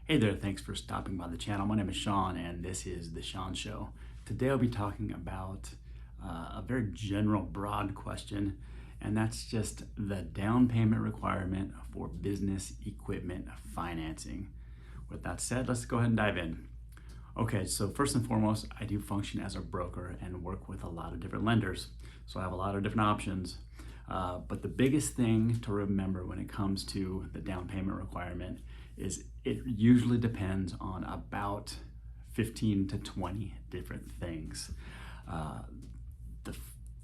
Hey there, thanks for stopping by the channel. My name is Sean and this is The Sean Show. Today I'll be talking about a very general, broad question, and that's just the down payment requirement for business equipment financing. With that said, let's go ahead and dive in. Okay, so first and foremost, I do function as a broker and work with a lot of different lenders. So I have a lot of different options. But the biggest thing to remember when it comes to the down payment requirement is it usually depends on about 15 to 20 different things. The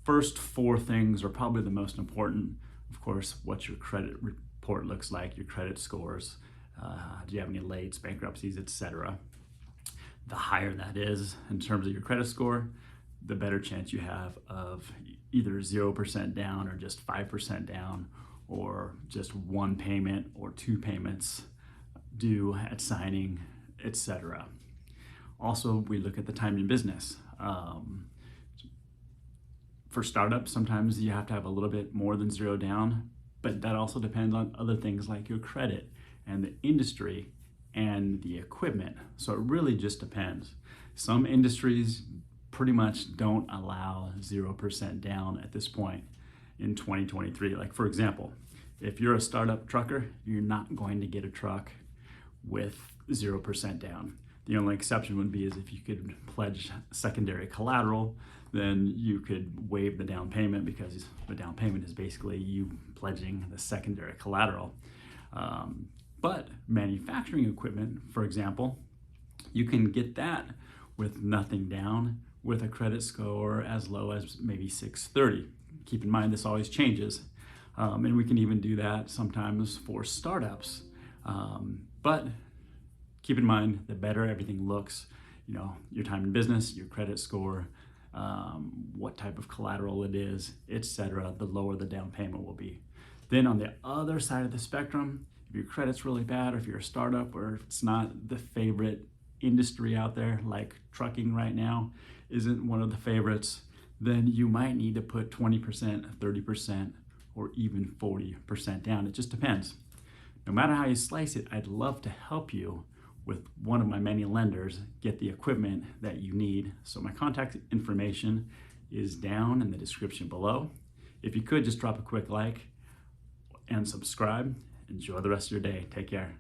first four things are probably the most important. Of course, what your credit report looks like, your credit scores, do you have any lates, bankruptcies, etc. The higher that is in terms of your credit score, the better chance you have of either 0% down or just 5% down, or just one payment or two payments due at signing, etc. Also, we look at the time in business. For startups, sometimes you have to have a little bit more than zero down, but that also depends on other things like your credit and the industry and the equipment. So it really just depends. Some industries pretty much don't allow 0% down at this point in 2023. Like for example, if you're a startup trucker, you're not going to get a truck with 0% down. The only exception would be is if you could pledge secondary collateral, then you could waive the down payment, because the down payment is basically you pledging the secondary collateral. But manufacturing equipment, for example, you can get that with nothing down with a credit score as low as maybe 630. Keep in mind, this always changes. And we can even do that sometimes for startups. But keep in mind, the better everything looks, you know, your time in business, your credit score, what type of collateral it is, etc., the lower the down payment will be. Then on the other side of the spectrum, if your credit's really bad, or if you're a startup, or if it's not the favorite industry out there, like trucking right now isn't one of the favorites, then you might need to put 20%, 30%, or even 40% down. It just depends. No matter how you slice it, I'd love to help you with one of my many lenders get the equipment that you need. So my contact information is down in the description below. If you could just drop a quick like and subscribe. Enjoy the rest of your day. Take care.